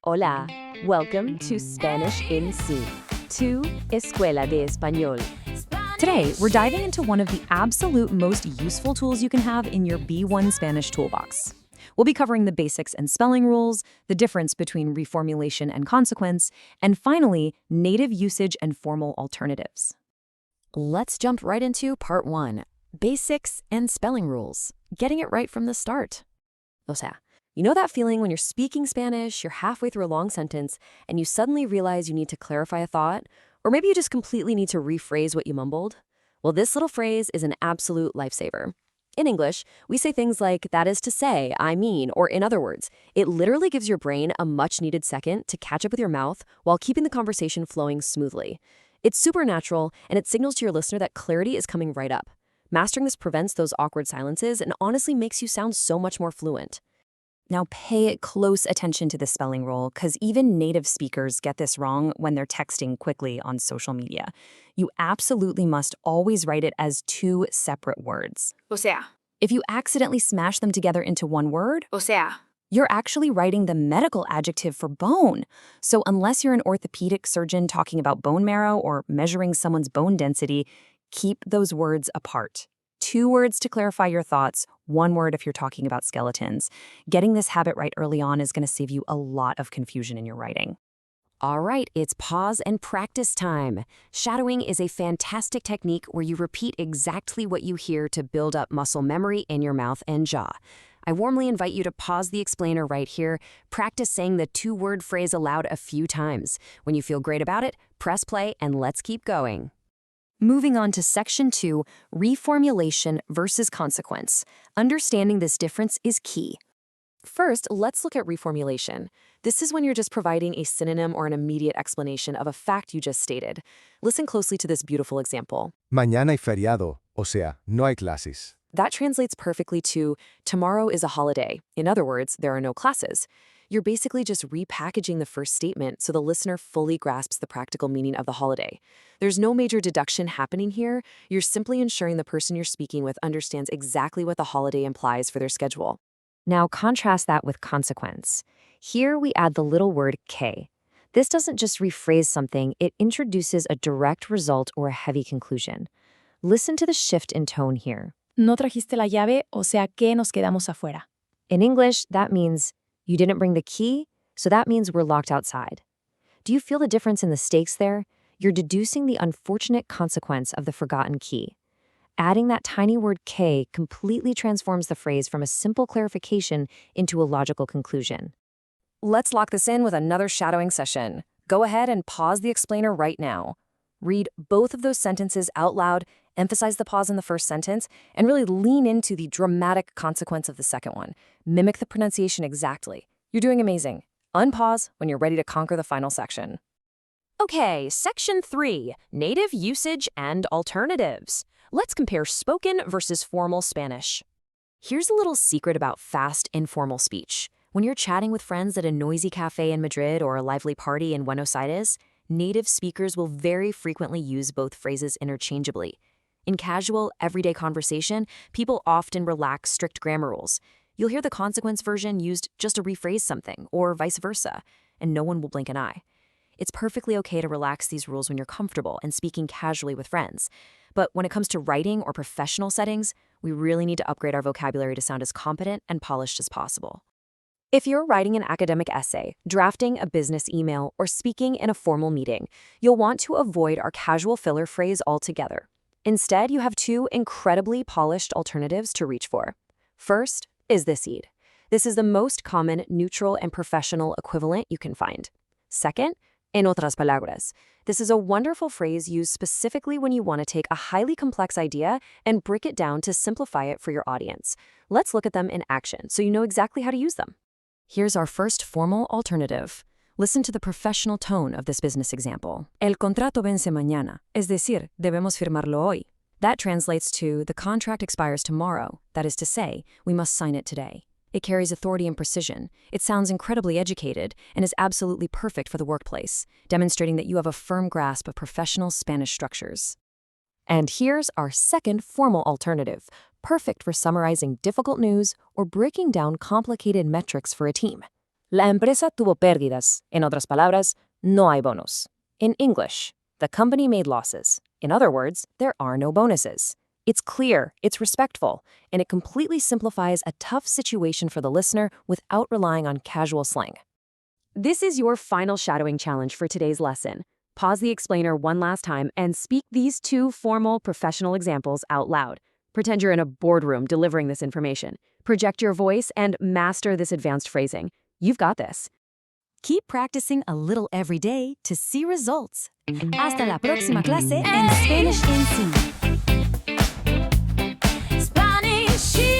Hola, welcome to Spanish in C, to Escuela de Español. Today, we're diving into one of the absolute most useful tools you can have in your B1 Spanish toolbox. We'll be covering the basics and spelling rules, the difference between reformulation and consequence, and finally, native usage and formal alternatives. Let's jump right into part 1, basics and spelling rules, getting it right from the start. ÓSEA, you know that feeling when you're speaking Spanish, you're halfway through a long sentence, and you suddenly realize you need to clarify a thought? Or maybe you just completely need to rephrase what you mumbled? Well, this little phrase is an absolute lifesaver. In English, we say things like, that is to say, I mean, or in other words. It literally gives your brain a much-needed second to catch up with your mouth while keeping the conversation flowing smoothly. It's super natural, and it signals to your listener that clarity is coming right up. Mastering this prevents those awkward silences and honestly makes you sound so much more fluent. Now pay close attention to the spelling rule, because even native speakers get this wrong when they're texting quickly on social media. You absolutely must always write it as two separate words. ÓSEA, If you accidentally smash them together into one word, ÓSEA, you're actually writing the medical adjective for bone. So unless you're an orthopedic surgeon talking about bone marrow or measuring someone's bone density, keep those words apart. 2 words to clarify your thoughts, 1 word if you're talking about skeletons. Getting this habit right early on is going to save you a lot of confusion in your writing. All right, it's pause and practice time. Shadowing is a fantastic technique where you repeat exactly what you hear to build up muscle memory in your mouth and jaw. I warmly invite you to pause the explainer right here. Practice saying the 2-word phrase aloud a few times. When you feel great about it, press play and let's keep going. Moving on to Section 2, reformulation versus consequence. Understanding this difference is key. First, let's look at reformulation. This is when you're just providing a synonym or an immediate explanation of a fact you just stated. Listen closely to this beautiful example. Mañana hay feriado, o sea, no hay clases. That translates perfectly to, tomorrow is a holiday. In other words, there are no classes. You're basically just repackaging the first statement so the listener fully grasps the practical meaning of the holiday. There's no major deduction happening here. You're simply ensuring the person you're speaking with understands exactly what the holiday implies for their schedule. Now contrast that with consequence. Here we add the little word que. This doesn't just rephrase something, it introduces a direct result or a heavy conclusion. Listen to the shift in tone here. no trajiste la llave, o sea que nos quedamos afuera. In English, that means you didn't bring the key, so that means we're locked outside. Do you feel the difference in the stakes there? You're deducing the unfortunate consequence of the forgotten key. Adding that tiny word que completely transforms the phrase from a simple clarification into a logical conclusion. Let's lock this in with another shadowing session. Go ahead and pause the explainer right now. Read both of those sentences out loud, emphasize the pause in the first sentence, and really lean into the dramatic consequence of the second one. Mimic the pronunciation exactly. You're doing amazing. Unpause when you're ready to conquer the final section. Okay, Section 3, native usage and alternatives. Let's compare spoken versus formal Spanish. Here's a little secret about fast, informal speech. When you're chatting with friends at a noisy cafe in Madrid or a lively party in Buenos Aires, native speakers will very frequently use both phrases interchangeably. In casual, everyday conversation, people often relax strict grammar rules. You'll hear the consequence version used just to rephrase something, or vice versa, and no one will blink an eye. It's perfectly okay to relax these rules when you're comfortable and speaking casually with friends. But when it comes to writing or professional settings, we really need to upgrade our vocabulary to sound as competent and polished as possible. If you're writing an academic essay, drafting a business email, or speaking in a formal meeting, you'll want to avoid our casual filler phrase altogether. Instead, you have 2 incredibly polished alternatives to reach for. First is this seed. This is the most common neutral and professional equivalent you can find. Second, en otras palabras. This is a wonderful phrase used specifically when you want to take a highly complex idea and break it down to simplify it for your audience. Let's look at them in action so you know exactly how to use them. Here's our first formal alternative. Listen to the professional tone of this business example. El contrato vence mañana, es decir, debemos firmarlo hoy. That translates to the contract expires tomorrow, that is to say, we must sign it today. It carries authority and precision. It sounds incredibly educated and is absolutely perfect for the workplace, demonstrating that you have a firm grasp of professional Spanish structures. And here's our second formal alternative, perfect for summarizing difficult news or breaking down complicated metrics for a team. La empresa tuvo pérdidas. En otras palabras, no hay bonos. In English, the company made losses. In other words, there are no bonuses. It's clear, it's respectful, and it completely simplifies a tough situation for the listener without relying on casual slang. This is your final shadowing challenge for today's lesson. Pause the explainer one last time and speak these 2 formal professional examples out loud. Pretend you're in a boardroom delivering this information. Project your voice and master this advanced phrasing. You've got this. Keep practicing a little every day to see results. Hasta la próxima clase en Spanish in C. Spanish.